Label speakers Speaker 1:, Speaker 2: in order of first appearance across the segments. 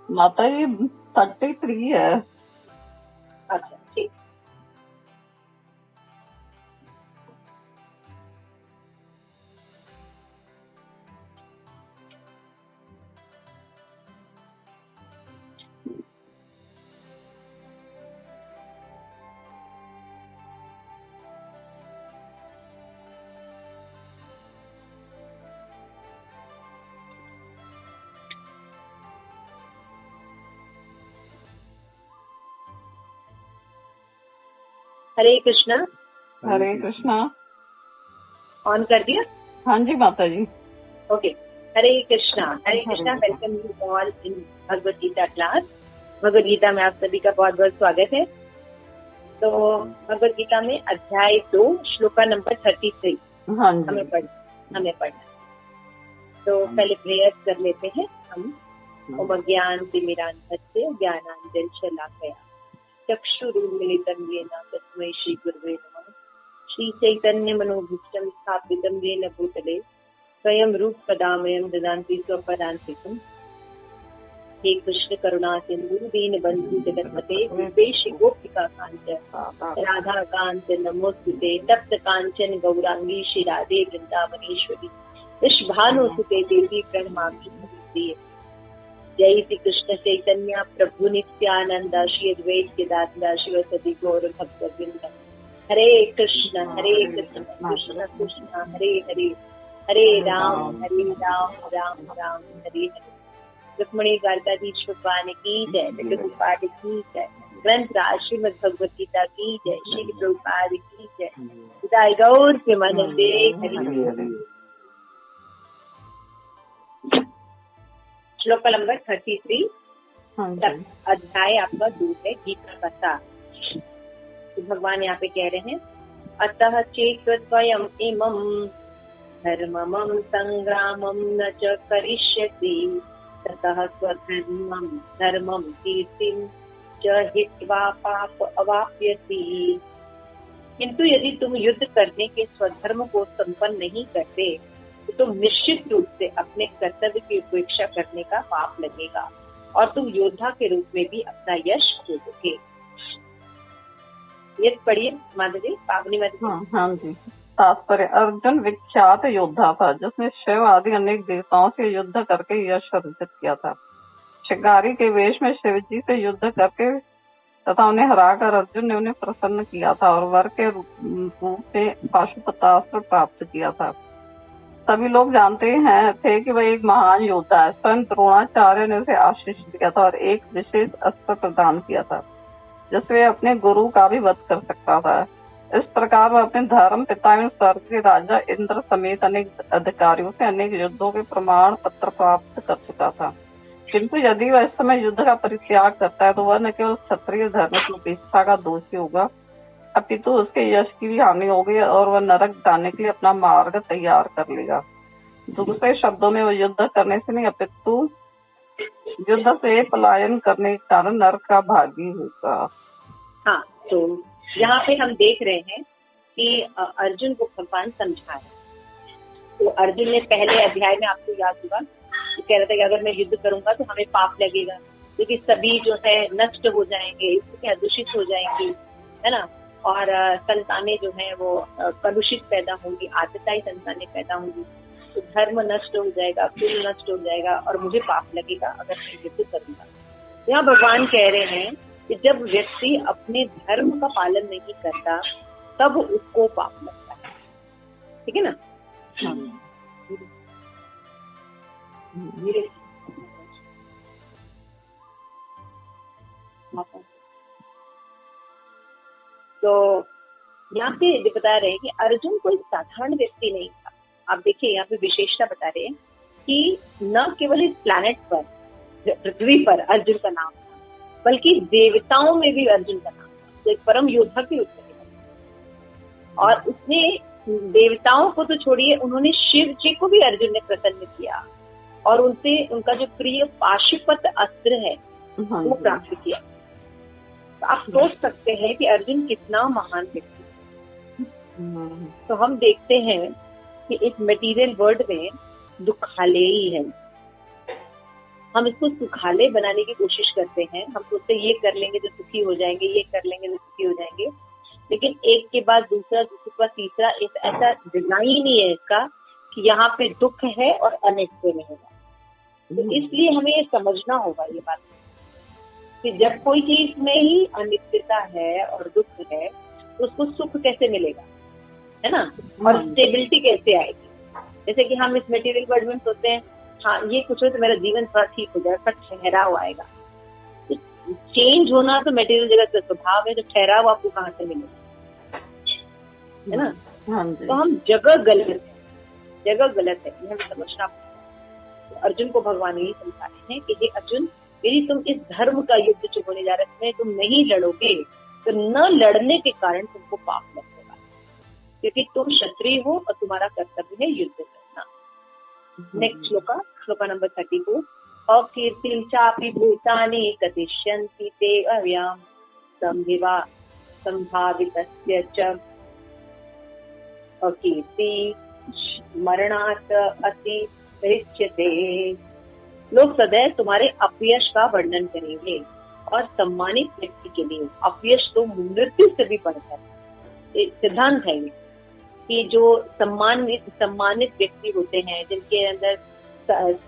Speaker 1: माता जी 33 है।
Speaker 2: अच्छा ठीक। हरे कृष्णा।
Speaker 1: हरे कृष्णा।
Speaker 2: ऑन कर दिया?
Speaker 1: हाँ जी माता जी।
Speaker 2: Okay. Hare Krishna. Hare Krishna. Welcome you all in Bhagavad Gita class. Bhagavad Gita में आप सभी का बहुत बहुत स्वागत है। तो भगवद गीता में अध्याय 2 श्लोका नंबर 33
Speaker 1: हाँ जी।
Speaker 2: हमें पढ़ना। तो पहले प्रेयर कर लेते हैं हम। ओम ज्ञान तिमिरान्धस्य ज्ञानांजन शलाकया चक्षुरुन्मीलितं येन तस्मै श्री गुरुवे नमः। श्री चैतन्य मनोभीष्टं स्थापितं येन भूतले स्वयं रूप कदामयं ददान्ति स्वपदान्तिकम्। हे कृष्ण करुणा सिंधु दीन बंधु जगतपते गोपेश गोपिका कांचन राधा कांत नमोस्तुते तप्त कांचन गौरांगी श्री राधे वृंदावनेश्वरी वृषभानुसुते देवी प्रणमामि हरिप्रिये। जय श्री कृष्ण चैतन्य प्रभु नित्यानंद श्री अद्वैत केदारनाथ शिवसति गौर भक्तवृंद। हरे कृष्ण कृष्ण कृष्ण हरे हरे हरे राम राम राम हरे हरे। रुक्मणी द्वारकाधीश भगवान की जय। लड्डूगोपाल की जय। ग्रंथ श्रीमद् भगवद गीता की जय। श्री प्रभुपाद की जय। विदाई गौर के मनंदे हरि। श्लोक नंबर 33 तक अध्याय आपका 2 है गीता का सार। तो भगवान यहाँ पे कह रहे हैं अतः चेत स्वयं इमं धर्ममं संग्रामं न च करिष्यसि ततः स्वधर्मं धर्मं कीर्तिं च हित्वा पाप अवाप्यसि। किंतु यदि तुम युद्ध करने के स्वधर्म को संपन्न नहीं करते तो तुम निश्चित रूप से अपने कर्तव्य की उपेक्षा करने का पाप लगेगा और तुम योद्धा के रूप में भी अपना यश खोजोगे। ये पढ़िए माता जी, पावनी माता जी।
Speaker 1: हाँ जी। तात्पर्य अर्जुन विख्यात योद्धा था जिसने शिव आदि अनेक देवताओं से युद्ध करके यश अर्जित किया था। शिकारी के वेश में शिव जी से युद्ध करके तथा उन्हें हराकर अर्जुन ने उन्हें प्रसन्न किया था और वर के रूप से पाशुपतास्त्र प्राप्त किया था। सभी लोग जानते हैं थे कि वह एक महान योद्धा है। स्वयं द्रोणाचार्य ने उसे आशीष दिया था और एक विशेष अस्त्र प्रदान किया था जिससे अपने गुरु का भी वध कर सकता था। इस प्रकार वह अपने धर्म पिता एवं स्वर्ग के राजा इंद्र समेत अनेक अधिकारियों से अनेक युद्धों के प्रमाण पत्र प्राप्त कर चुका था। किंतु यदि वह इस समय युद्ध का परित्याग करता है तो वह न केवल क्षत्रिय धर्म की उपेक्षा का दोषी होगा अपितु उसके यश की भी हानि होगी और वह नरक जाने के लिए अपना मार्ग तैयार कर लेगा। दूसरे शब्दों में वह युद्ध करने से नहीं अपितु युद्ध से पलायन करने के कारण नरक का भागी होगा।
Speaker 2: हाँ, तो यहाँ पे हम देख रहे हैं कि अर्जुन को भगवान समझा रहे। तो अर्जुन ने पहले अध्याय में आपको याद होगा कह रहा था कि अगर मैं युद्ध करूंगा तो हमें पाप लगेगा क्योंकि सभी जो है नष्ट हो जाएंगे, दूषित हो जाएंगी, है ना। और संतानें जो है वो कलुषित पैदा होंगी, आतताई संतानें पैदा होंगी, तो धर्म नष्ट हो जाएगा, कुल नष्ट हो जाएगा और मुझे पाप लगेगा अगर मैं युद्ध करूंगा। यहाँ भगवान कह रहे हैं कि जब व्यक्ति अपने धर्म का पालन नहीं करता तब उसको पाप लगता है। ठीक है ना। तो यहाँ पे बता रहे हैं कि अर्जुन कोई साधारण व्यक्ति नहीं था। आप देखिए यहाँ पे विशेषता बता रहे हैं कि न केवल इस प्लैनेट पर, पृथ्वी पर अर्जुन का नाम था, बल्कि देवताओं में भी अर्जुन का नाम था। तो एक परम योद्धा के रूप में, और उसने देवताओं को तो छोड़िए, उन्होंने शिव जी को भी अर्जुन ने प्रसन्न किया और उनसे उनका जो प्रिय पाशुपत अस्त्र है वो प्राप्त किया। तो आप सोच सकते हैं कि अर्जुन कितना महान व्यक्ति। तो हम देखते हैं कि इस मटेरियल वर्ल्ड में दुखाले ही है, हम इसको सुखाले बनाने की कोशिश करते हैं। हम सोचते हैं ये कर लेंगे तो सुखी हो जाएंगे, ये कर लेंगे तो सुखी हो जाएंगे, लेकिन एक के बाद दूसरा, दूसरे के बाद तीसरा, ऐसा डिजाइन ही है इसका कि यहाँ पे दुख है और अनित्य रहेगा। तो इसलिए हमें ये समझना होगा ये बात कि जब कोई चीज में ही अनित्यता है और दुख है तो उसको सुख कैसे मिलेगा, है ना, और स्टेबिलिटी कैसे आएगी। जैसे कि हम इस मटेरियल वर्ल्ड में सोचते हैं हाँ ये कुछ हो तो मेरा जीवन थोड़ा ठीक हो जाएगा, ठहराव आएगा। तो चेंज होना तो मटेरियल जगत का स्वभाव है, तो ठहराव आपको कहाँ से मिलेगा, है ना। तो हम जगह गलत है, जगह गलत है, ये हमें समझना। तो अर्जुन को भगवान यही समझा रहे हैं कि हे अर्जुन, यदि तुम इस धर्म का युद्ध जो होने जा रहा है इसमें तुम नहीं लड़ोगे तो न लड़ने के कारण तुमको पाप लगेगा, क्योंकि तुम क्षत्रिय हो और तुम्हारा कर्तव्य है युद्ध करना। Next shloka number 34। अकीर्तिं चापि भूतानि कतिष्यन्ति ते अव्याम संभिवा संभावितस्य च अकीर्ति मरणात् अति रिच्यते। लोग सदैव तुम्हारे अपयश का वर्णन करेंगे और सम्मानित व्यक्ति के लिए अपयश तो मृत्यु से भी बढ़कर एक सिद्धांत है कि जो सम्मानित व्यक्ति होते हैं, जिनके अंदर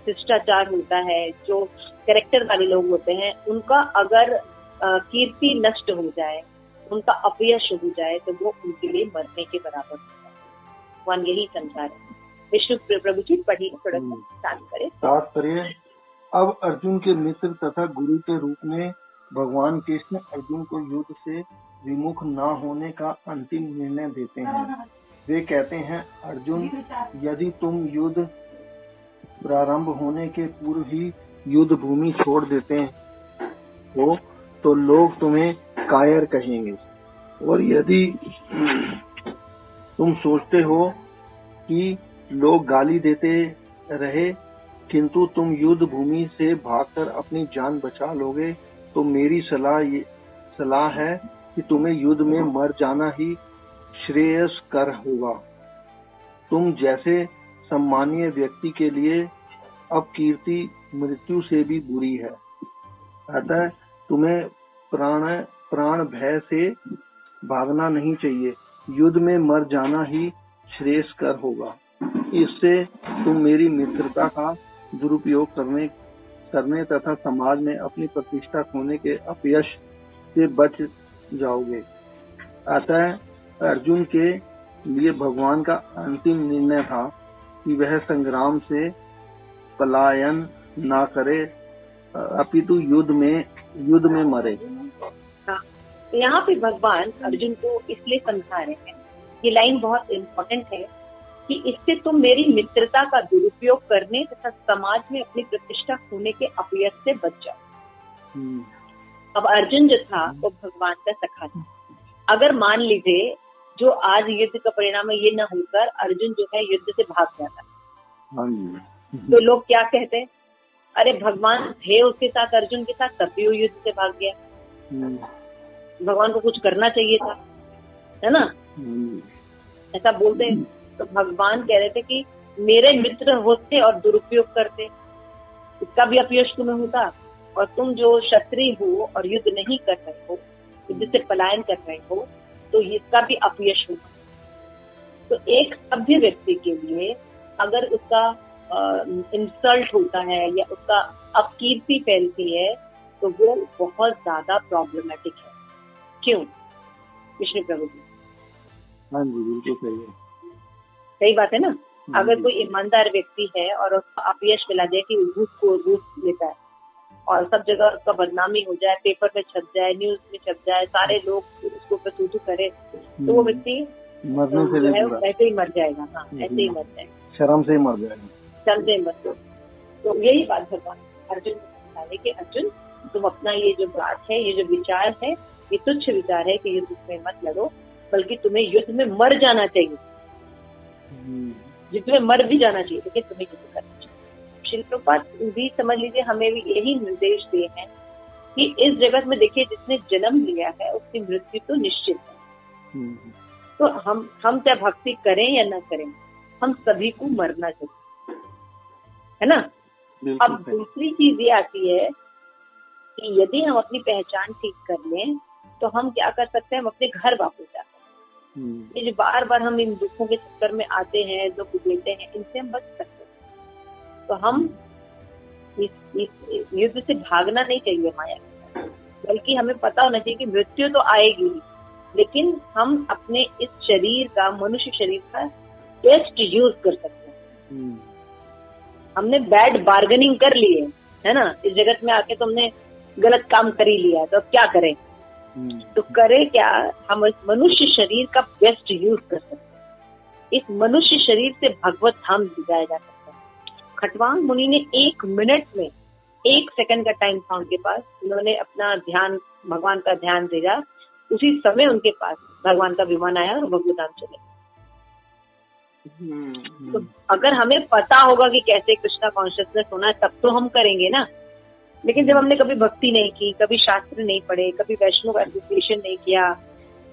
Speaker 2: शिष्टाचार होता है, जो कैरेक्टर वाले लोग होते हैं, उनका अगर कीर्ति नष्ट हो जाए, उनका अपयश हो जाए तो वो उनके लिए मरने के बराबर होता है। भगवान यही समझा रहे हैं। विष्णु प्रभु जी पढ़िए, थोड़ा स्टार्ट करें।
Speaker 3: तात्पर्य। अब अर्जुन के मित्र तथा गुरु के रूप में भगवान कृष्ण अर्जुन को युद्ध से विमुख न होने का अंतिम निर्णय देते हैं। वे कहते हैं, अर्जुन, यदि तुम युद्ध प्रारंभ होने के पूर्व ही युद्ध भूमि छोड़ देते हो तो लोग तुम्हें कायर कहेंगे, और यदि तुम सोचते हो कि लोग गाली देते रहे किंतु तुम युद्ध भूमि से भागकर अपनी जान बचा लोगे, तो मेरी सलाह है कि तुम्हें युद्ध में मर जाना ही श्रेयस्कर होगा। तुम जैसे सम्मानीय व्यक्ति के लिए अब कीर्ति मृत्यु से भी बुरी है, अतः तुम्हें प्राण भय से भागना नहीं चाहिए, युद्ध में मर जाना ही श्रेयस्कर होगा। इससे तुम मेरी मित्रता का दुरुपयोग करने तथा समाज में अपनी प्रतिष्ठा खोने के अपयश से बच जाओगे। अतः अर्जुन के लिए भगवान का अंतिम निर्णय था कि वह संग्राम से पलायन ना करे, अपितु युद्ध में मरे।
Speaker 2: यहाँ पे भगवान अर्जुन को इसलिए समझा रहे हैं, ये लाइन बहुत इम्पोर्टेंट है कि इससे तुम मेरी मित्रता का दुरुपयोग करने तथा समाज में अपनी प्रतिष्ठा खोने के अपयश से बच जाओ। अब अर्जुन जो था वो भगवान का सखा था। अगर मान लीजिए जो आज युद्ध का परिणाम है ये न होकर अर्जुन जो है युद्ध से भाग जाता, तो लोग क्या कहते, अरे भगवान थे उसके साथ, अर्जुन के साथ, तब भी वो युद्ध से भाग गया, भगवान को कुछ करना चाहिए था, है ना, ऐसा बोलते हैं। तो भगवान कह रहे थे कि मेरे मित्र होते और दुरुपयोग करते, इसका भी अपयश तुम्हें होता, और तुम जो क्षत्रिय हो और युद्ध नहीं कर रहे हो, युद्ध से पलायन कर रहे हो, तो इसका भी अपयश होगा। तो एक सभ्य व्यक्ति के लिए अगर उसका इंसल्ट होता है या उसका अपकीर्ति फैलती है तो वो बहुत ज्यादा प्रॉब्लमेटिक है। क्यों विष्णु प्रभु जी?
Speaker 3: हाँ जी, बिल्कुल सही है।
Speaker 2: सही बात है ना। अगर कोई ईमानदार व्यक्ति है और उसका अपयश मिला जाए कि घूस लेता है और सब जगह उसका बदनामी हो जाए, पेपर में छप जाए, न्यूज में छप जाए, सारे लोग उसको प्रसूतु करे, तो वो व्यक्ति
Speaker 3: मरने से
Speaker 2: जो है वैसे ही मर जाएगा। हाँ, ऐसे ही मर जाएगा, शर्म से ही मर जाएगा, शर्म से मर जाएगा। तो यही बात भगवान अर्जुन को समझा रहे कि अर्जुन तुम अपना ये जो बात है, ये जो विचार है, ये तुच्छ विचार है कि युद्ध में मत लड़ो, बल्कि तुम्हें युद्ध में मर जाना चाहिए, युद्ध में मर भी जाना चाहिए, लेकिन तुम्हें युद्ध करना चाहिए। श्री प्रभुपाद भी समझ लीजिए हमें भी यही निर्देश दिए हैं कि इस जगत में देखिए जिसने जन्म लिया है उसकी मृत्यु तो निश्चित है। तो हम चाहे भक्ति करें या न करें, हम सभी को मरना चाहिए, है ना।
Speaker 3: बिल्कुल
Speaker 2: अब
Speaker 3: सही।
Speaker 2: दूसरी चीज ये आती है कि यदि हम अपनी पहचान ठीक कर लें तो हम क्या कर सकते हैं, हम अपने घर वापस जा सकते हैं। ये जो बार बार हम इन दुखों के चक्कर में आते हैं, दुख देते हैं, इनसे हम बच सकते हैं। तो हम इस युद्ध से भागना नहीं चाहिए माया के साथ, बल्कि हमें पता होना चाहिए कि मृत्यु तो आएगी ही, लेकिन हम अपने इस शरीर का, मनुष्य शरीर का बेस्ट यूज कर सकते हैं। हमने बैड बार्गेनिंग कर ली है ना, इस जगत में आके तुमने गलत काम कर ही लिया, तो अब क्या करें? तो करे क्या, हम इस मनुष्य शरीर का बेस्ट यूज कर सकते हैं। इस मनुष्य शरीर से भगवत धाम दिखाया जा सकता है। खटवांग मुनि ने 1 मिनट में 1 सेकंड का टाइम था उनके पास, उन्होंने अपना ध्यान, भगवान का ध्यान दिया, उसी समय उनके पास भगवान का विमान आया और भगवत धाम चले। तो अगर हमें पता होगा कि कैसे कृष्णा कॉन्शियसनेस होना है, तब तो हम करेंगे ना। लेकिन जब हमने कभी भक्ति नहीं की, कभी शास्त्र नहीं पढ़े, कभी वैष्णव एसोसिएशन नहीं किया,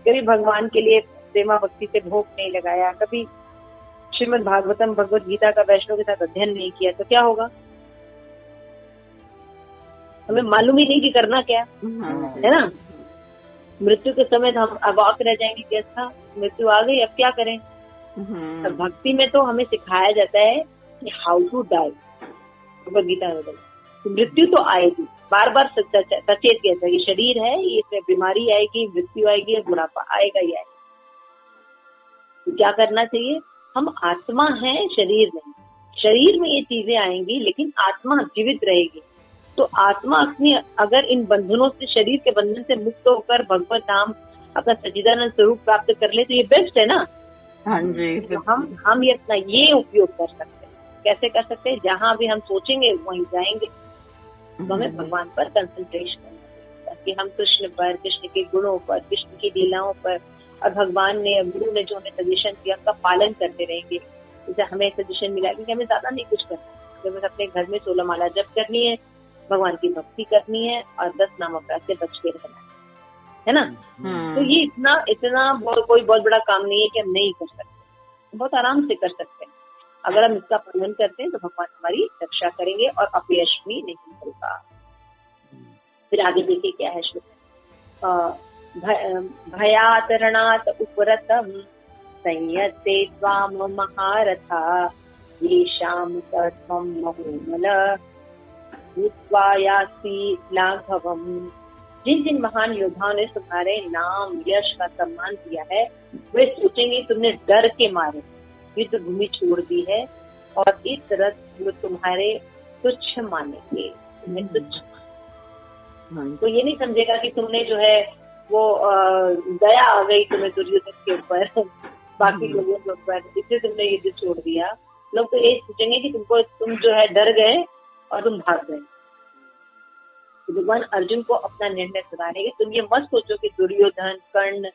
Speaker 2: कभी भगवान के लिए प्रेमा भक्ति से भोग नहीं लगाया, कभी श्रीमद् भागवतम, भगवत गीता का वैष्णव के साथ अध्ययन नहीं किया, तो क्या होगा? हमें मालूम ही नहीं कि करना क्या है ना। मृत्यु के समय तो हम अवाक रह जाएंगे कि अच्छा मृत्यु आ गई, अब क्या करें। तो भक्ति में तो हमें सिखाया जाता है कि how to die, Bhagavad Gita में मृत्यु तो आएगी, बार बार सचेत किया था, ये शरीर है, ये इसमें बीमारी आएगी, मृत्यु आएगी, बुढ़ापा आएगा ही आएगा। तो क्या करना चाहिए? हम आत्मा है, शरीर नहीं। शरीर में ये चीजें आएंगी, लेकिन आत्मा जीवित रहेगी। तो आत्मा अपनी अगर इन बंधनों से, शरीर के बंधन से मुक्त होकर भगवत धाम, अपना सच्चिदानंद स्वरूप प्राप्त कर ले, तो ये बेस्ट है ना।
Speaker 1: हाँ जी।
Speaker 2: तो हम ये अपना ये उपयोग कर सकते हैं। कैसे कर सकते हैं? जहां भी हम सोचेंगे वहीं जाएंगे। तो हमें भगवान पर कंसंट्रेशन करना है कि हम कृष्ण पर, कृष्ण के गुणों पर, कृष्ण की लीलाओं पर, और भगवान ने, गुरु ने जो हमें सजेशन दिया उसका पालन करते रहेंगे। जैसे हमें सजेशन मिला कि हमें ज्यादा नहीं कुछ करना, हमें अपने घर में 16 माला जप करनी है, भगवान की भक्ति करनी है और 10 नाम अपराध से बच के रहना है ना। तो ये इतना कोई बहुत बड़ा काम नहीं है कि हम नहीं कर सकते, बहुत आराम से कर सकते हैं। अगर हम इसका पालन करते हैं तो भगवान हमारी रक्षा करेंगे और अपयश भी नहीं होगा। फिर आगे देखिए क्या है श्लोक। भयातरणात् उपरतम संयते त्वाम महारथा येषां तत्त्वं महोमल भूत्वा यासि लाघवम्। जिन जिन महान योद्धाओं ने तुम्हारे नाम, यश का सम्मान किया है, वे सोचेंगे तुमने डर के मारे युद्ध भूमि छोड़ दी है और इस तरह वो तुम्हारे तुच्छ मानेंगे, तुम्हें तुच्छ। तो ये नहीं समझेगा कि तुमने जो है वो दया आ गई तुम्हें दुर्योधन के ऊपर, बाकी लोगों के ऊपर, इससे तुमने युद्ध छोड़ दिया। लोग तो यही सोचेंगे कि तुम जो है डर गए और तुम भाग गए। तो भगवान अर्जुन को अपना निर्णय सुनाने के, तुम ये मत सोचो कि दुर्योधन, कर्ण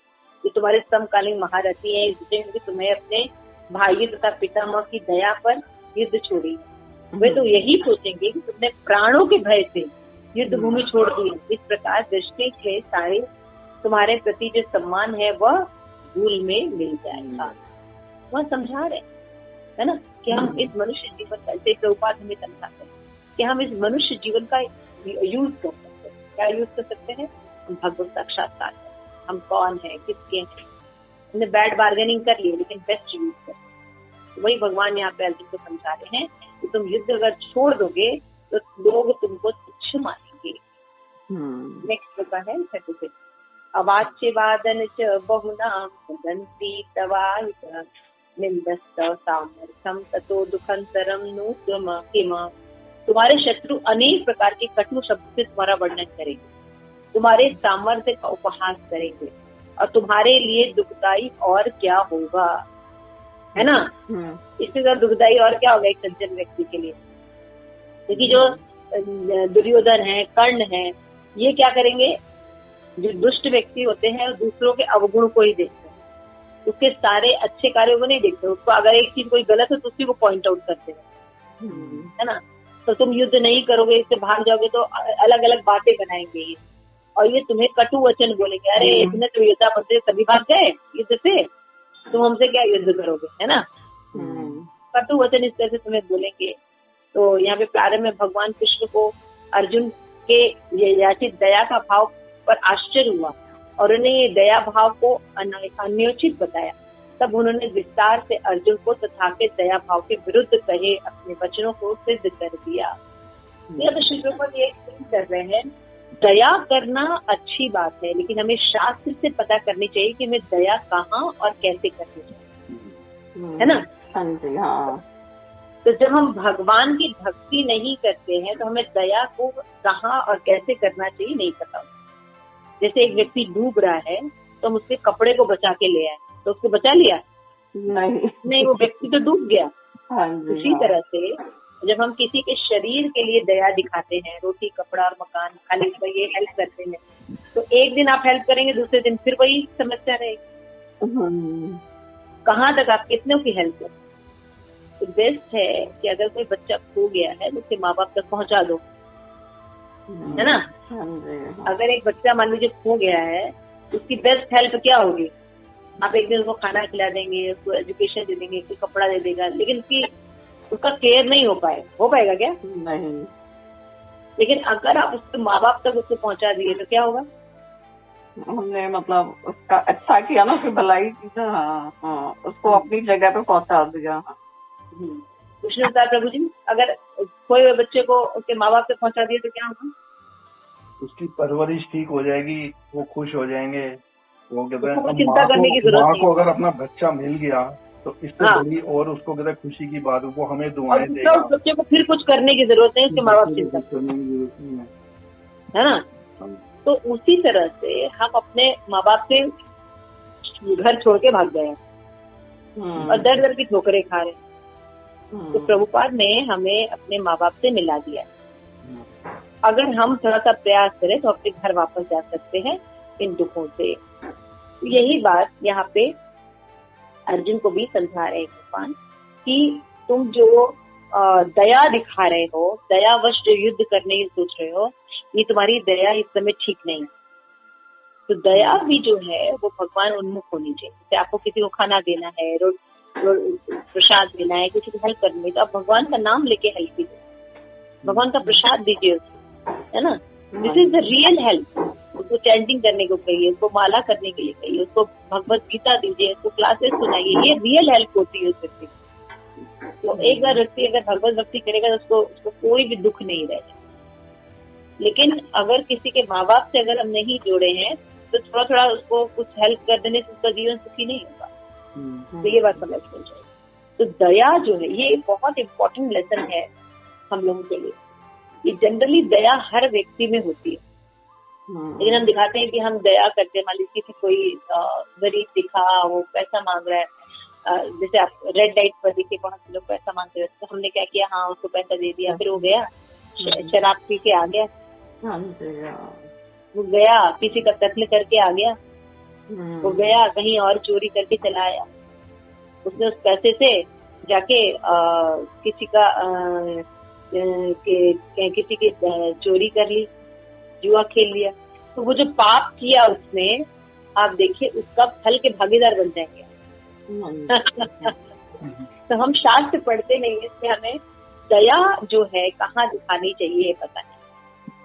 Speaker 2: जो तुम्हारे समकालीन महारथी हैं, सोचेंगे कि तुम्हें अपने भाई तथा पितामह की दया पर युद्ध छोड़ी। वे तो यही सोचेंगे कि तुमने प्राणों के भय से युद्ध भूमि छोड़ दी। इस प्रकार दृष्टि के सारे तुम्हारे प्रति जो सम्मान है वह धूल में मिल जाएगा। वह समझा रहे है ना कि हम इस मनुष्य जीवन का, जैसे प्रभुपाद हमें समझाते हैं कि हम इस मनुष्य जीवन का यूज कर सकते हैं। क्या यूज कर सकते हैं? हम भगवत साक्षात्कार, हम कौन है, किसके हैं। हमने बैड बार्गेनिंग कर ली, लेकिन बेस्ट यूज कर। तो वही भगवान यहाँ पे अर्जुन को समझा रहे हैं कि तुम युद्ध अगर छोड़ दोगे तो लोग तुमको तुच्छ मानेंगे। नेक्स्ट का है 36। अवाच्य वादन च बहुनाम वदन्ति तवाहित निंदस्तव सामर्थ्यम ततो दुखंतरम नु त्वम किम। तुम्हारे शत्रु अनेक प्रकार के कटु शब्द से तुम्हारा वर्णन करेंगे, तुम्हारे सामर्थ्य का उपहास करेंगे, और तुम्हारे लिए दुखदाई और क्या होगा, है ना। इससे ज्यादा दुखदाई और क्या होगा एक सज्जन व्यक्ति के लिए। क्योंकि जो दुर्योधन है, कर्ण है, ये क्या करेंगे, जो दुष्ट व्यक्ति होते हैं दूसरों के अवगुण को ही देखते हैं, उसके सारे अच्छे कार्यों को नहीं देखते। उसको अगर एक चीज कोई गलत है तो उसी को पॉइंट आउट करते हैं, है ना। तो तुम युद्ध नहीं करोगे, इससे भाग जाओगे तो अलग अलग बातें बनाएंगे ये, और ये तुम्हें कटु वचन बोलेंगे। अरे तुमने तो योद्धा बनते सभी भाग गए युद्ध से, तुम हमसे क्या युद्ध करोगे, है ना। कटु वचन इस तरह से तुम्हें बोलेंगे। तो यहाँ पे प्रारंभ में भगवान कृष्ण को अर्जुन के ये याचित दया का भाव पर आश्चर्य हुआ और उन्हें ये दया भाव को अन्योचित बताया। तब उन्होंने विस्तार से अर्जुन को तथाकथित दया भाव के विरुद्ध कहे अपने वचनों को सिद्ध कर दिया। यह तो श्री प्रभुपाद ये कर रहे हैं, दया करना अच्छी बात है, लेकिन हमें शास्त्र से पता करनी चाहिए कि हमें दया कहाँ और कैसे करनी चाहिए, है ना?
Speaker 1: हाँ जी, हाँ।
Speaker 2: तो जब हम भगवान की भक्ति नहीं करते हैं तो हमें दया को कहाँ और कैसे करना चाहिए नहीं पता। जैसे एक व्यक्ति डूब रहा है तो हम उसके कपड़े को बचा के ले आए, तो उसको बचा लिया? नहीं, वो व्यक्ति तो डूब गया।
Speaker 1: हाँ जी,
Speaker 2: उसी तरह से जब हम किसी के शरीर के लिए दया दिखाते हैं, रोटी कपड़ा और मकान खाने के लिए हेल्प करते हैं, तो एक दिन आप हेल्प करेंगे, दूसरे दिन फिर वही समस्या रहेगी। कहाँ तक आप कितनों की हेल्प करें? तो बेस्ट है कि अगर कोई बच्चा खो गया है तो उसके माँ बाप तक पहुँचा दो, है ना? अगर एक बच्चा मान लीजिए खो गया है तो उसकी बेस्ट हेल्प क्या होगी? आप एक दिन उसको खाना खिला देंगे, उसको एजुकेशन दे देंगे, कोई कपड़ा दे देगा, लेकिन उसका केयर नहीं हो पाएगा क्या?
Speaker 1: नहीं।
Speaker 2: लेकिन अगर आप उसके माँ बाप तक उसको पहुंचा दिए तो क्या होगा?
Speaker 1: हमने मतलब उसका अच्छा किया ना, उसकी भलाई की। हाँ हाँ, उसको अपनी जगह पे पहुंचा दिया।
Speaker 2: कृष्ण अवतार प्रभु जी, अगर खोए हुए बच्चे को उसके माँ बाप तक पहुंचा दिए तो क्या होगा?
Speaker 3: उसकी परवरिश ठीक हो जाएगी, वो खुश हो जाएंगे। वो कहते हैं
Speaker 2: चिंता करने की जरूरत
Speaker 3: माँ
Speaker 2: नहीं।
Speaker 3: को अगर अपना बच्चा मिल गया तो इससे बड़ी और उसको कहते खुशी की बात, वो हमें दुआएं देगा।
Speaker 2: उस बच्चे को फिर कुछ करने की जरूरत नहीं, उसके माँ बाप चिंता करने की जरूरत नहीं है ना? तो उसी तरह से हम अपने माँ बाप से घर छोड़ के भाग गए और दर दर की ठोकरें खा रहे हैं। तो प्रभुपाद ने हमें अपने माँ बाप से मिला दिया। अगर हम थोड़ा सा प्रयास करें तो अपने घर वापस जा सकते हैं इन दुखों से। यही बात यहाँ पे अर्जुन को भी समझा रहे हैं भगवान कि तुम जो दया दिखा रहे हो, दयावश जो युद्ध करने की सोच रहे हो, ये तुम्हारी दया इस समय ठीक नहीं है। तो दया भी जो है वो भगवान उन्मुख होनी चाहिए। जैसे आपको किसी को खाना देना है, प्रसाद देना है, किसी को हेल्प करनी है, तो आप भगवान का नाम लेके हेल्प कीजिए, भगवान का प्रसाद दीजिए उसको, है ना? This is the real help. उसको चैंटिंग करने को कहिए, उसको माला करने के लिए कहिए, उसको भगवत गीता दीजिए, उसको क्लासेस सुनाइए, ये रियल हेल्प होती है उस व्यक्ति की। तो एक बार व्यक्ति अगर भगवत भक्ति करेगा तो उसको कोई भी दुख नहीं रहेगा। लेकिन अगर किसी के माँ बाप से अगर हम नहीं जोड़े हैं तो थोड़ा थोड़ा उसको कुछ हेल्प कर देने से उसका जीवन सुखी नहीं होगा। तो ये बात समझनी चाहिए। तो दया जो है ये बहुत इम्पोर्टेंट लेसन है हम लोगों के लिए। ये जनरली दया हर व्यक्ति में होती है, लेकिन हम दिखाते हैं कि हम दया करते हैं। मान लीजिए कि कोई गरीब दिखा, वो पैसा मांग रहा है, जैसे आप रेड लाइट पर देखिए बहुत से लोग पैसा मांगते हैं, तो हमने क्या किया, हाँ उसको पैसा दे दिया, फिर वो गया शराब पी के आ गया, वो गया किसी का कत्ल करके आ गया, वो गया कहीं और चोरी करके चला आया, उसने उस पैसे से जाके किसी की चोरी कर ली, जुआ खेल लिया। तो वो जो पाप किया उसने, आप देखिए उसका फल के भागीदार बन जाएंगे। तो हम शास्त्र पढ़ते नहीं है, इसलिए हमें दया जो है कहाँ दिखानी चाहिए पता नहीं।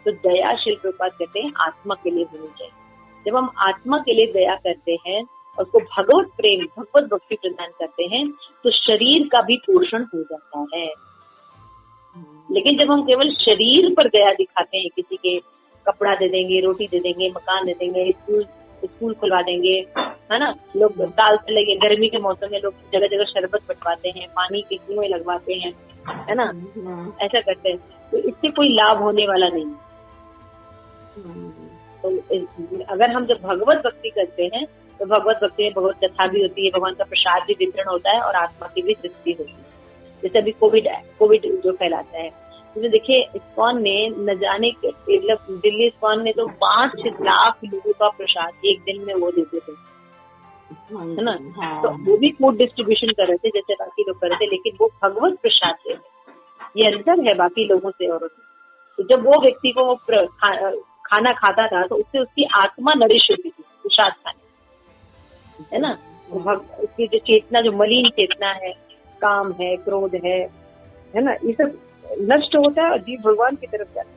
Speaker 2: तो दया श्री प्रभुपाद कहते हैं आत्मा के लिए होनी चाहिए। जब हम आत्मा के लिए दया करते हैं और उसको भगवत प्रेम भगवत भक्ति प्रदान करते हैं तो शरीर का भी पोषण हो जाता है। लेकिन जब हम केवल शरीर पर दया दिखाते हैं, किसी के कपड़ा दे देंगे, रोटी दे देंगे, मकान दे देंगे, स्कूल खुलवा देंगे, है ना, लोग दाल से लगे, गर्मी के मौसम में लोग जगह जगह शरबत बंटवाते हैं, पानी के कुएं लगवाते हैं, है ना, ऐसा करते हैं, तो इससे कोई लाभ होने वाला नहीं। तो अगर हम जब भगवत भक्ति करते हैं तो भगवत भक्ति में भगवत कथा भी होती है, भगवान का प्रसाद भी वितरण होता है और आत्मा की भी तृप्ति होती है। जैसे अभी कोविड जो फैलाता है, तो देखिए इस्कॉन ने न जाने मतलब दिल्ली इस्कॉन ने तो 5 लाख लोगों का प्रसाद एक दिन में वो देते थे, है ना। तो वो भी फूड डिस्ट्रीब्यूशन कर रहे थे जैसे बाकी लोग कर रहे थे, लेकिन वो भगवत प्रसाद थे। ये अंतर है बाकी लोगों से और तो जब वो व्यक्ति को वो खाना खाता था तो उससे उसकी आत्मा नरिश होती थी प्रसाद खाने, है ना। उसकी जो चेतना, जो मलिन चेतना है, काम है, क्रोध है ना, ये सब नष्ट होता है और जीव भगवान की तरफ जाता है।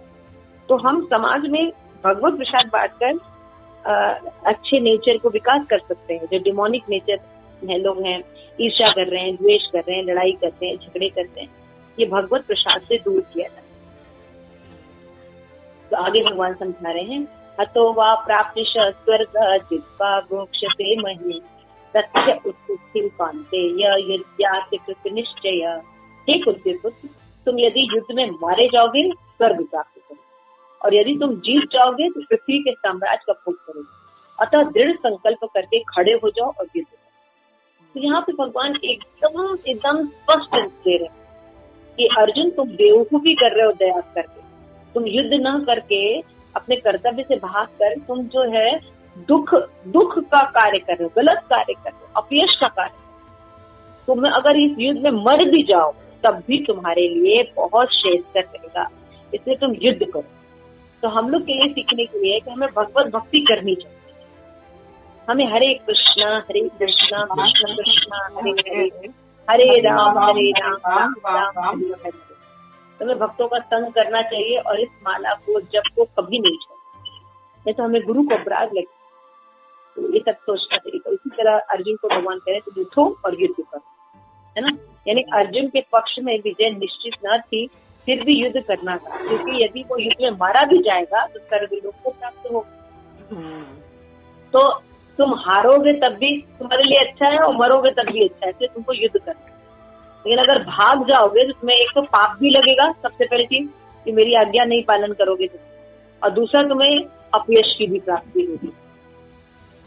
Speaker 2: तो हम समाज में भगवत प्रसाद बांटकर अच्छे नेचर को विकास कर सकते हैं। जो डिमोनिक नेचर है, लोग हैं ईर्ष्या कर रहे हैं, द्वेष कर रहे हैं, लड़ाई करते हैं, झगड़े करते हैं, ये भगवत प्रसाद से दूर किया जाए। तो आगे भगवान समझा रहे हैं, हतो वा प्राप्ति स्वर्ग जित्वा मोक्षते महि तस्य उत्थित कांते यद्याति कृत निश्चय। हे कुंती पुत्र, तुम यदि युद्ध में मारे जाओगे स्वर्ग प्राप्त करोगे, और यदि तुम जीत जाओगे तो पृथ्वी के साम्राज्य का भोग करोगे। अतः दृढ़ संकल्प करके खड़े हो जाओ और युद्ध करो। तो यहाँ पे भगवान एकदम स्पष्ट दे रहे हैं कि अर्जुन, तुम बेवकूफी कर रहे हो दया करके। तुम युद्ध न करके अपने कर्तव्य से भागकर तुम जो है दुख का कार्य कर रहे हो, गलत कार्य कर रहे हो, अपयश का कार्य कर रहे हो। तुम अगर इस युद्ध में मर भी जाओ तब भी तुम्हारे लिए बहुत श्रेष्ठ रहेगा, इसलिए तुम युद्ध करो। तो हम लोग के लिए सीखने के लिए कि हमें भगवत भक्ति करनी चाहिए। हमें हरे कृष्णा कृष्ण कृष्ण हरे हरे, हरे राम राम राम हरे। हमें भक्तों का संग करना चाहिए और इस माला को जप को कभी नहीं छोड़ना, नहीं तो हमें गुरु को अपराध लगे। तो ये सब सोचना चाहिए। तो इसी तरह अर्जुन को भगवान कह रहे तो उठो और युद्ध करो, है ना। यानी अर्जुन के पक्ष में विजय निश्चित न थी, फिर भी युद्ध करना था, क्योंकि यदि वो युद्ध में मारा भी जाएगा तो स्वर्गलोक को प्राप्त होगा। तो तुम हारोगे तब भी तुम्हारे लिए अच्छा है और मरोगे तब भी अच्छा है, इसलिए तुमको युद्ध करना है। लेकिन अगर भाग जाओगे तो तुम्हें एक तो पाप भी लगेगा, सबसे पहली चीज कि मेरी आज्ञा नहीं पालन करोगे तुम, और दूसरा तुम्हें अपयश की भी प्राप्ति होगी।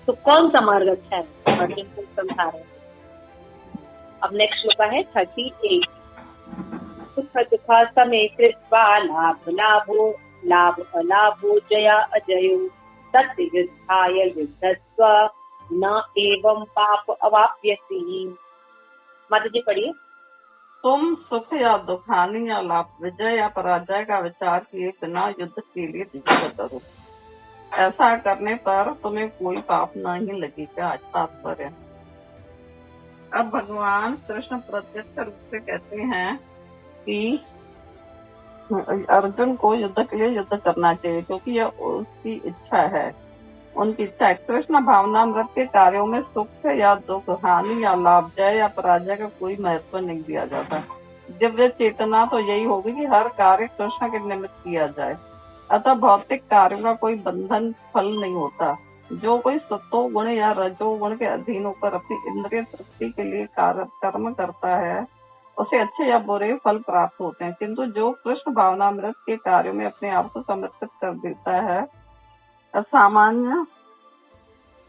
Speaker 2: तो कौन सा मार्ग अच्छा है, अर्जुन को समझा रहे हैं। अब नेक्स्ट श्लोक है 38। सुख दुखा समे कृत्वा लाभ लाभो लाभ अलाभो जया अजयो सत्य युद्धाय युद्धस्व न एवं पाप अवाप्यसि। माता जी पढ़िए।
Speaker 1: तुम सुख या दुख, हानि या लाभ, विजय या पराजय का विचार किए बिना युद्ध के लिए युद्ध करो। ऐसा करने पर तुम्हें कोई पाप नहीं लगेगा। तात्पर्य, अब भगवान कृष्ण प्रत्यक्ष रूप से कहते हैं कि अर्जुन को युद्ध के लिए युद्ध करना चाहिए, क्योंकि यह उसकी इच्छा है, उनकी इच्छा है। कृष्ण भावनामृत के कार्यों में सुख या दुख, हानि या लाभ, जय या पराजय का कोई महत्व नहीं दिया जाता। दिव्य चेतना तो यही होगी कि हर कार्य कृष्ण के निमित्त किया जाए। अतः भौतिक कार्यों का कोई बंधन फल नहीं होता। जो कोई सत्वगुण या रजोगुण के अधीन होकर अपनी इंद्रिय तृप्ति के लिए कर्म करता है, उसे अच्छे या बुरे फल प्राप्त होते हैं। किंतु जो कृष्ण भावनामृत के कार्यों में अपने आप को समर्पित कर देता है, असामान्य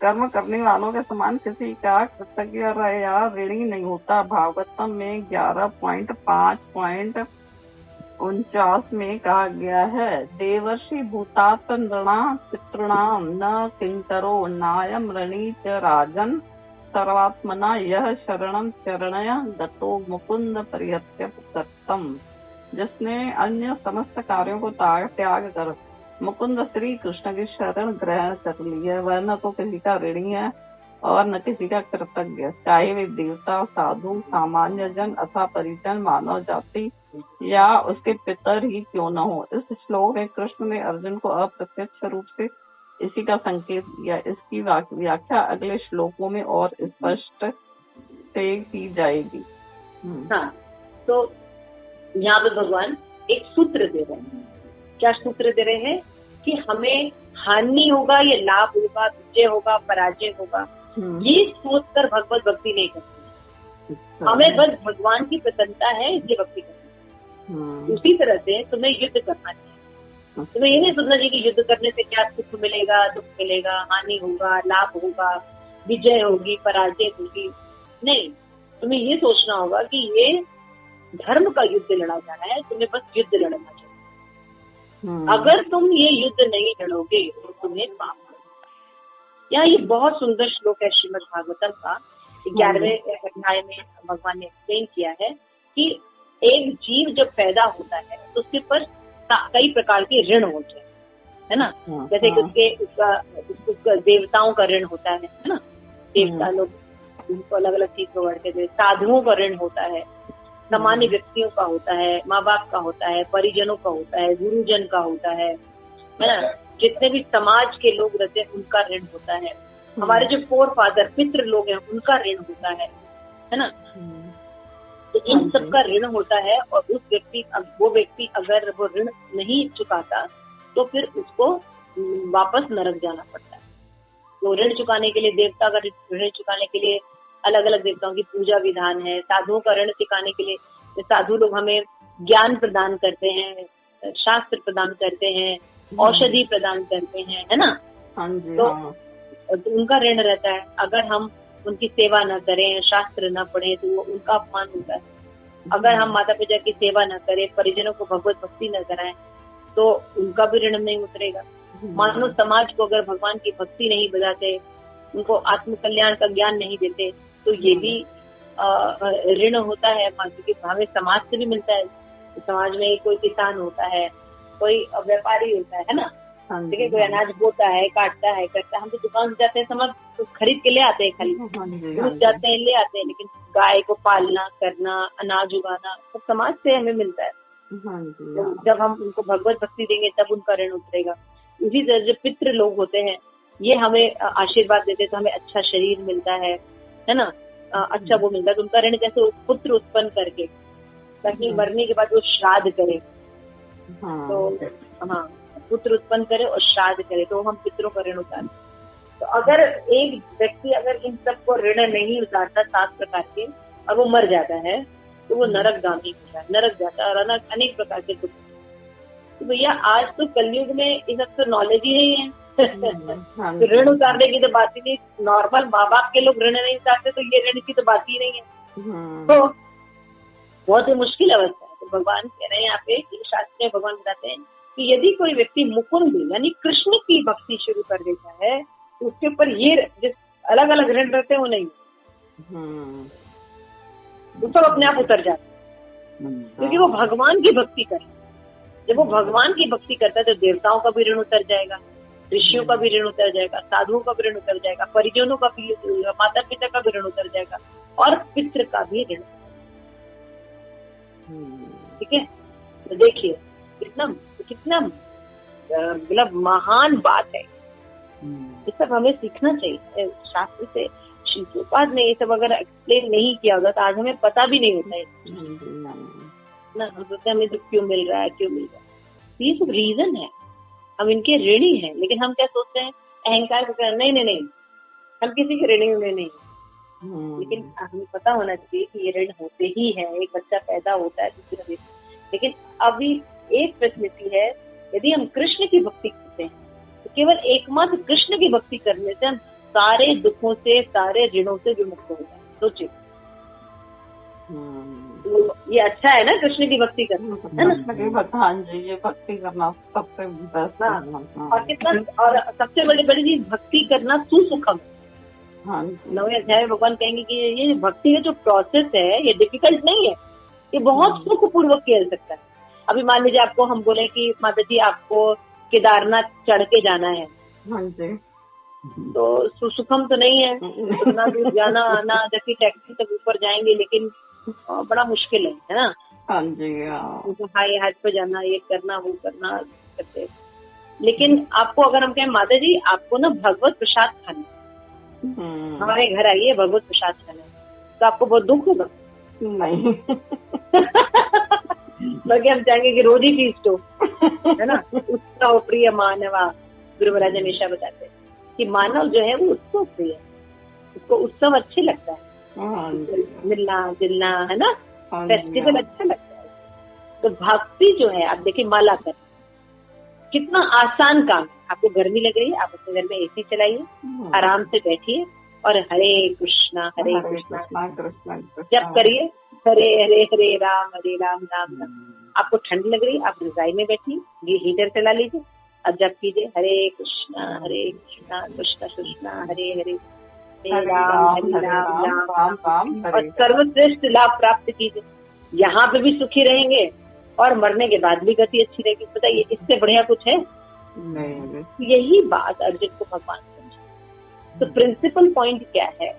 Speaker 1: कर्म करने वालों के समान किसी का कृतज्ञ या ऋणी नहीं होता। भागवतम में 11.5.49 में कहा गया है, देवर्षि भूतात नृणां पितॄणां न किंकरो नायम ऋणी च राजन सर्वात्मना यह शरणं चरणय गतो मुकुंद परिहत्य पुरुषोत्तम। जिसने अन्य समस्त कार्यों को त्याग कर मुकुंद श्री कृष्ण की शरण ग्रहण कर ली है, वह न तो किसी का ऋणी है और न किसी का कृतज्ञ, चाहे वे देवता, साधु, सामान्य जन अथवा परिजन, मानव जाति या उसके पितर ही क्यों न हो। इस श्लोक में कृष्ण ने अर्जुन को अप्रत्यक्ष रूप से इसी का संकेत दिया। इसकी व्याख्या अगले श्लोकों में और स्पष्ट से की जाएगी।
Speaker 2: हाँ, तो यहाँ पे भगवान एक सूत्र दे रहे हैं। क्या सूत्र दे रहे हैं? कि हमें हानि होगा या लाभ होगा, विजय होगा, पराजय होगा, ये सोचकर भगवत भक्ति नहीं करती। हमें बस भगवान की प्रसन्नता है इसलिए भक्ति करनी। उसी तरह से तुम्हें युद्ध करना चाहिए। तुम्हें ये नहीं सोचना चाहिए कि युद्ध करने से क्या सुख मिलेगा, दुख मिलेगा, हानि होगा, लाभ होगा, विजय होगी, पराजय होगी। नहीं, तुम्हें ये सोचना होगा कि ये धर्म का युद्ध लड़ा जा रहा है, तुम्हें बस युद्ध लड़ना चाहिए। अगर तुम ये युद्ध नहीं लड़ोगे तो तुम्हें पाप होगा। यहाँ ये बहुत सुंदर श्लोक है श्रीमद् भागवतम का 11वें अध्याय में भगवान ने एक्सप्लेन किया है कि एक जीव जब पैदा होता है तो उसके पर कई प्रकार के ऋण होते हैं, है ना। जैसे कि उसका देवताओं का ऋण होता है ना, देवता लोग उनको अलग अलग चीज को बढ़ते थे। साधुओं का ऋण होता है, सामान्य व्यक्तियों का होता है, माँ बाप का होता है, परिजनों का होता है, गुरुजन का होता है ना, जितने भी समाज के लोग रहते हैं उनका ऋण होता है, हमारे जो फोर फादर पितृ लोग हैं उनका ऋण होता है ना। तो इन सब का ऋण होता है, और वो व्यक्ति अगर वो ऋण नहीं चुकाता तो फिर उसको वापस नरक जाना पड़ता है। तो ऋण चुकाने के लिए देवता का ऋण चुकाने के लिए अलग अलग देवताओं की पूजा विधान है। साधुओं का ऋण चुकाने के लिए साधु लोग हमें ज्ञान प्रदान करते हैं, शास्त्र प्रदान करते हैं, औषधि प्रदान करते हैं, है ना। तो उनका ऋण रहता है। अगर हम उनकी सेवा न करें, शास्त्र न पढ़ें, तो वो उनका अपमान होता है। अगर हम माता पिता की सेवा न करें, परिजनों को भगवत भक्ति न कराएं, तो उनका भी ऋण नहीं उतरेगा। मानव समाज को अगर भगवान की भक्ति नहीं बजाते, उनको आत्म कल्याण का ज्ञान नहीं देते, तो ये भी ऋण होता है, क्योंकि हमें समाज से भी मिलता है। समाज में कोई किसान होता है, कोई व्यापारी होता है ना, ठीक है, कोई अनाज बोता है, काटता है, करता है। हम तो दुकान से जाते हैं, सामान तो खरीद के ले आते हैं, खाली दूध जाते हैं ले आते हैं, लेकिन गाय को पालना करना, अनाज उगाना, तो समाज से हमें मिलता है। तो जब हम उनको भगवत भक्ति देंगे तब उनका ऋण उतरेगा। उसी तरह जो पितृ लोग होते हैं, ये हमें आशीर्वाद देते हैं, तो हमें अच्छा शरीर मिलता है ना, अच्छा वो मिलता है। तो उनका ऋण जैसे पुत्र उत्पन्न करके, ताकि मरने के बाद वो श्राद्ध करे, तो हाँ, पुत्र उत्पन्न करे और श्राद्ध करे, तो हम पितरों का ऋण उतारते। तो अगर एक व्यक्ति अगर इन सब को ऋण नहीं उतारता 7 प्रकार के, और वो मर जाता है, तो वो नरकगामी होता है, नरक जाता है, और अनेक प्रकार के दुख। तो भैया आज तो कलयुग में ये सब तो नॉलेज ही नहीं है। तो ऋण उतारने की तो बात ही नहीं। नॉर्मल माँ बाप के लोग ऋण नहीं उतारते, तो ये ऋण की तो बात ही नहीं है। तो बहुत ही मुश्किल अवस्था है। तो भगवान कह रहे हैं यहाँ पे कि शास्त्र में भगवान बताते हैं कि यदि कोई व्यक्ति मुकुंद यानी कृष्ण की भक्ति शुरू कर देता है, तो उसके ऊपर ये जिस अलग अलग ऋण रहते हैं वो नहीं, वो सब अपने आप उतर जाते हैं, क्योंकि वो भगवान की भक्ति करे। जब वो भगवान की भक्ति करता है तो देवताओं का भी ऋण उतर जाएगा, ऋषियों का भी ऋण उतर जाएगा, साधुओं का भी ऋण उतर जाएगा, परिजनों का भी, माता पिता का भी ऋण उतर जाएगा, और पितृ का भी ऋण। ठीक है, तो देखिए कितना मतलब महान बात है। ये सब हमें सीखना चाहिए शास्त्र से। श्री प्रभुपाद ने ये सब अगर एक्सप्लेन नहीं किया होगा तो आज हमें पता भी नहीं होता है ना। हम सोचते हैं हमें तो क्यों मिल रहा है, क्यों मिल रहा है। ये सब रीजन है, हम इनके ऋणी हैं। लेकिन हम क्या सोचते हैं, अहंकार को कहना नहीं, हम किसी के ऋणी हुए नहीं। लेकिन हमें पता होना चाहिए कि ये ऋण होते ही है। एक बच्चा पैदा होता है दूसरा, लेकिन अभी एक फैसिलिटी है, यदि हम कृष्ण की भक्ति करते हैं तो केवल एकमात्र कृष्ण की भक्ति करने से हम सारे दुखों से, सारे ऋणों से विमुक्त हो जाए। सोचिए, तो ये अच्छा है ना कृष्ण की भक्ति करना, है ना।
Speaker 1: हाँ जी, ये भक्ति करना सबसे बेस्ट।
Speaker 2: और कितना, और सबसे बड़ी चीज भक्ति करना सुसुखम।
Speaker 1: हाँ,
Speaker 2: 9वें अध्याय में भगवान कहेंगे कि ये भक्ति का जो प्रोसेस है ये डिफिकल्ट नहीं है, ये बहुत सुखपूर्वक किया जा सकता है। अभी मान लीजिए आपको हम बोले कि माता जी आपको केदारनाथ चढ़ के जाना है,
Speaker 1: हाँ जी,
Speaker 2: तो सुसुखम तो नहीं है, इतना दूर जाना आना, जैसे टैक्सी तक ऊपर जाएंगे, लेकिन बड़ा मुश्किल है ना।
Speaker 1: हाँ जी,
Speaker 2: तो हाई हाथ पे जाना, ये करना वो करना करते। लेकिन आपको अगर हम कहें माता जी आपको ना भगवत प्रसाद खाना, हमारे घर आइए भगवत प्रसाद खाना, तो आपको बहुत दुख होगा?
Speaker 1: नहीं।
Speaker 2: बल्कि हम चाहेंगे कि रोज ही फीस्ट हो, है ना। उत्सव प्रिय मानवा, गुरु महाराज हमेशा बताते हैं कि मानव जो है वो उत्सव प्रिय है, उसको उत्सव अच्छे लगता है, मिलना जुलना, है ना, फेस्टिवल अच्छा लगता है। तो भक्ति जो है, आप देखिए माला कर कितना आसान काम है। आपको गर्मी लग रही है, आप अपने घर में एसी चलाइए, आराम से बैठिए और हरे कृष्णा जप करिए, हरे हरे हरे राम राम राम। आपको ठंड लग रही है, आप रजाई में बैठिए, ये हीटर चला लीजिए, अब जप कीजिए हरे कृष्णा कृष्ण कृष्णा हरे हरे राम राम, और सर्वश्रेष्ठ लाभ प्राप्त कीजिए। यहाँ पे भी सुखी रहेंगे और मरने के बाद भी गति अच्छी रहेगी। बताइए इससे बढ़िया कुछ है? नहीं। यही बात अर्जुन को भगवान समझा। तो प्रिंसिपल पॉइंट क्या है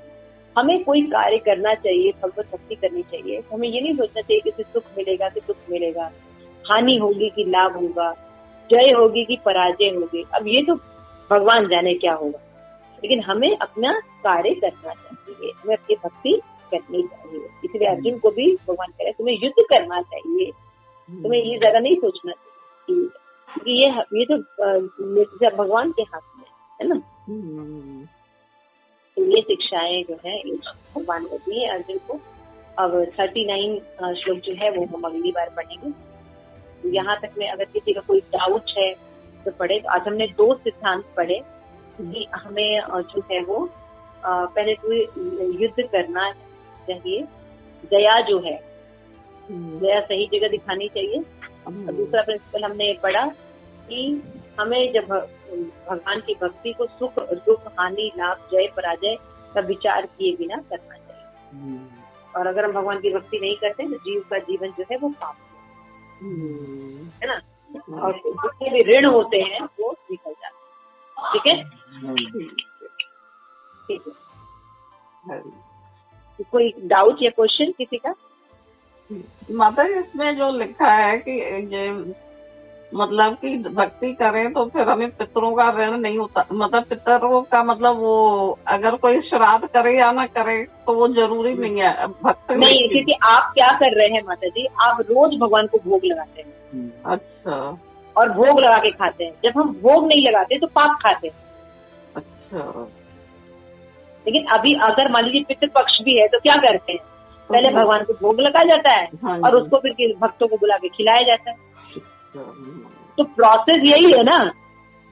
Speaker 2: हमें कोई कार्य करना चाहिए, भगवत भक्ति करनी चाहिए, तो हमें ये नहीं सोचना चाहिए कि इससे सुख मिलेगा कि दुख मिलेगा, हानि होगी कि लाभ होगा, जय होगी कि पराजय होगी। अब ये तो भगवान जाने क्या होगा, लेकिन हमें अपना कार्य करना चाहिए, हमें अपनी भक्ति करनी चाहिए। इसलिए अर्जुन को भी भगवान कह रहे हैं तुम्हें युद्ध करना चाहिए, तुम्हें ये ज्यादा नहीं सोचना चाहिए, क्योंकि ये तो भगवान के हाथ में है ना। तो ये शिक्षाएं जो है भगवान ने दी है अर्जुन को। अब 39 श्लोक जो है वो हम अगली बार पढ़ेंगे। तो यहाँ तक में अगर किसी का कोई डाउट है तो पढ़े। तो आज हमने 2 सिद्धांत पढ़े कि हमें जो है वो पहले तो युद्ध करना चाहिए, दया जो है दया सही जगह दिखानी चाहिए। और दूसरा प्रिंसिपल हमने पढ़ा कि हमें जब भगवान की भक्ति को सुख दुख हानि लाभ जय पराजय का विचार किए बिना करना चाहिए। और अगर हम भगवान की भक्ति नहीं करते तो जीव का जीवन जो है वो पाप है ना, और जितने भी ऋण होते हैं वो निकल जाते हैं। ठीक है, ठीक है। तो कोई डाउट या क्वेश्चन किसी का?
Speaker 1: माता जी इसमें जो लिखा है कि ये मतलब कि भक्ति करें तो फिर हमें पितरों का ऋण नहीं होता, मतलब पितरों का मतलब वो अगर कोई श्राद्ध करे या ना करे तो वो जरूरी नहीं है भक्ति
Speaker 2: नहीं, क्योंकि आप क्या कर रहे हैं माता जी, आप रोज भगवान को भोग लगाते हैं।
Speaker 1: अच्छा,
Speaker 2: और भोग लगा के खाते हैं। जब हम भोग नहीं लगाते तो पाप खाते हैं।
Speaker 1: अच्छा,
Speaker 2: लेकिन अभी अगर मान लीजिए पितृपक्ष भी है तो क्या करते हैं, पहले भगवान को भोग लगाया जाता है और उसको फिर भक्तों को बुला के खिलाया जाता है। तो प्रोसेस यही है ना,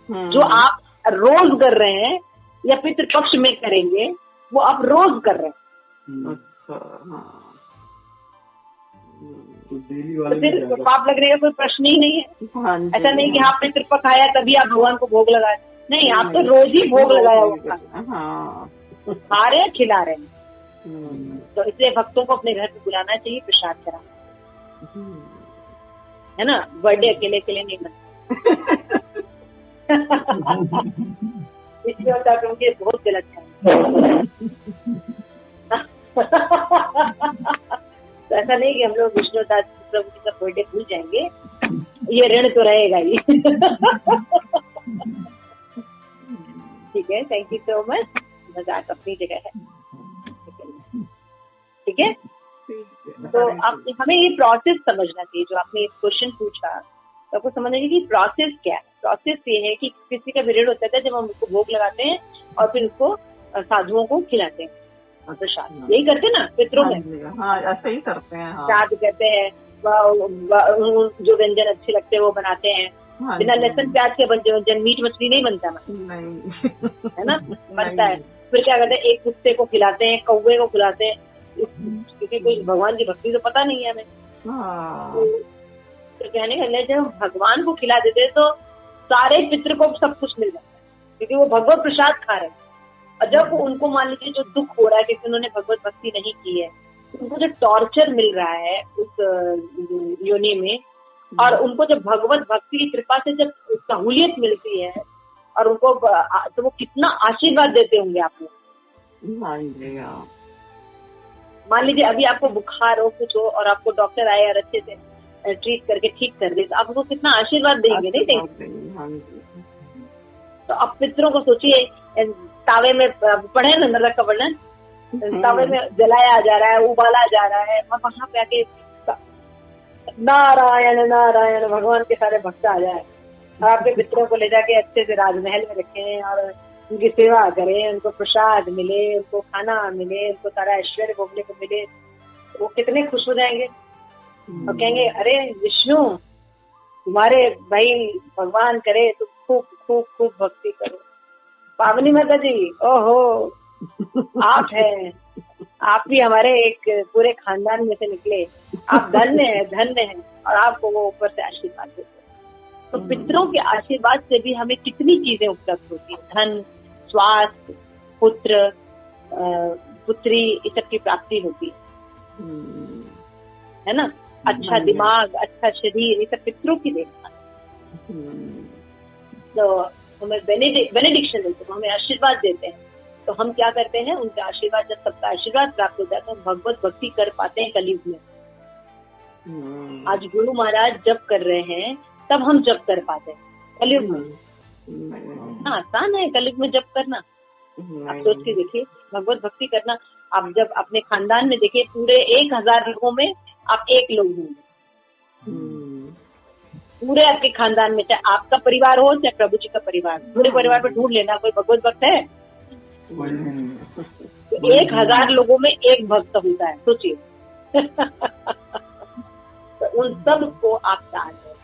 Speaker 2: जो आप रोज कर रहे हैं या पितृपक्ष में करेंगे वो आप रोज कर रहे हैं।
Speaker 1: अच्छा,
Speaker 2: तो फिर पाप लगने का कोई प्रश्न ही नहीं है। ऐसा नहीं कि हाँ पितृपक्ष आया तभी आप भगवान को भोग लगाए, नहीं, आप तो रोज ही भोग लगाया होगा, खा रहे हैं खिला रहे हैं। तो इसलिए भक्तों को अपने घर पे बुलाना चाहिए, प्रसाद कराना है ना। बर्थडे अकेले अकेले नहीं बनता। इसलिए होता है क्योंकि बहुत गलत है। तो ऐसा नहीं कि हम लोग विष्णुदास प्रभु जी का बर्थडे भूल जाएंगे, ये ऋण तो रहेगा ही। ठीक है, थैंक यू सो मच। मजाक अपनी जगह है, ठीक है। तो आप हमें ये प्रोसेस समझना चाहिए। जो आपने क्वेश्चन पूछा तो आपको समझना चाहिए कि प्रोसेस क्या है। प्रोसेस ये है कि किसी का भी ऋण होता है जब हम उसको भोग लगाते हैं और फिर उसको साधुओं को खिलाते हैं प्रसाद। यही करते हैं ना पितरों में।
Speaker 1: हाँ, ऐसे ही करते हैं।
Speaker 2: श्राद्ध करते हैं, जो व्यंजन अच्छे लगते हैं वो बनाते हैं। बिना लहसुन प्याज के व्यंजन, मीट मछली नहीं बनता ना, नहीं है ना, बनता है। फिर क्या करते हैं, एक कुत्ते को खिलाते हैं, कौवे को खिलाते हैं, क्योंकि कोई भगवान की भक्ति तो पता नहीं है हमें। तो कहने का जब भगवान को खिला देते तो सारे पितृ को सब कुछ मिल जाता है, क्योंकि वो भगवत प्रसाद खा रहे हैं। और जब उनको मान लीजिए जो दुख हो रहा है क्योंकि उन्होंने भगवत भक्ति नहीं की है, उनको जो टॉर्चर मिल रहा है उस योनि में, और उनको जब भगवत भक्ति की कृपा से जब सहूलियत मिलती है और उनको तो वो कितना आशीर्वाद देते होंगे आप लोग। मान लीजिए अभी आपको बुखार हो कुछ हो और आपको डॉक्टर आए और अच्छे से ट्रीट करके ठीक कर दे, तो आप उनको कितना आशीर्वाद देंगे, नहीं देंगे? तो अब पितरों को सोचिए, तावे में पढ़े ना नरक का वर्णन, तावे में जलाया जा रहा है, उबाला जा रहा है, और वहां पे आके नारायण नारायण भगवान के सारे भक्त आ जाए और आपके पितरों को ले जाके अच्छे से राजमहल में रखें और उनकी सेवा करें, उनको प्रसाद मिले, उनको खाना मिले, उनको सारा ऐश्वर्य भोगने को मिले, वो कितने खुश हो जाएंगे और कहेंगे अरे विष्णु तुम्हारे भाई भगवान करे तो खूब खूब खूब भक्ति करो। पावनी माता जी, ओहो आप हैं, आप भी हमारे एक पूरे खानदान में से निकले, आप धन्य हैं और आपको वो ऊपर से आशीर्वाद देते हैं। तो पितरों के आशीर्वाद से भी हमें कितनी चीजें उपलब्ध होती है, धन, स्वास्थ्य, पुत्र पुत्री, इस सब की प्राप्ति होती है ना। अच्छा दिमाग, अच्छा शरीर, ये सब पितरों की देन है। तो हमें बेनेडिक्शन देते हैं, हमें आशीर्वाद देते हैं तो हम क्या करते हैं, उनका आशीर्वाद, जब सबका आशीर्वाद प्राप्त हो जाता है, हम भगवत भक्ति कर पाते हैं कलयुग में। आज गुरु महाराज जप कर रहे हैं, तब हम जप कर पाते हैं कलयुग में। आसान है कलयुग में जप करना, आप सोच के देखिए, भगवत भक्ति करना। आप जब अपने खानदान में देखिए, पूरे 1000 लोगों में आप एक लोग होंगे, पूरे आपके खानदान में, चाहे आपका परिवार हो चाहे प्रभु जी का परिवार, पूरे परिवार में ढूंढ लेना कोई भगवत भक्त है। तो 1000 लोगों में एक भक्त होता है, सोचिए। तो उन सब को आप दान दें,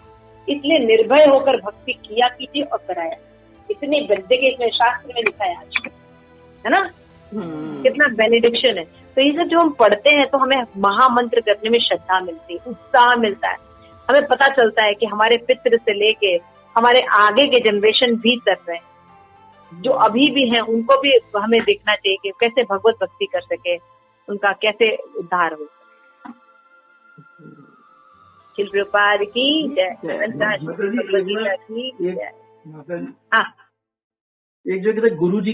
Speaker 2: इसलिए निर्भय होकर भक्ति किया कीजिए और कराया। इतने गद्दे के इसमें शास्त्र में लिखा है आज, है ना, कितना बेनिडिक्शन है। तो ये सब जो हम पढ़ते हैं तो हमें महामंत्र करने में श्रद्धा मिलती है, उत्साह मिलता है, हमें पता चलता है कि हमारे पितृ से लेके हमारे आगे के जनरेशन भी कर रहे हैं, जो अभी भी हैं उनको भी हमें देखना चाहिए कि कैसे भगवत भक्ति कर सके, उनका कैसे उद्धार हो। श्रील प्रभुपाद की जय, भगवद गीता की जय।
Speaker 3: एक जगह गुरु जी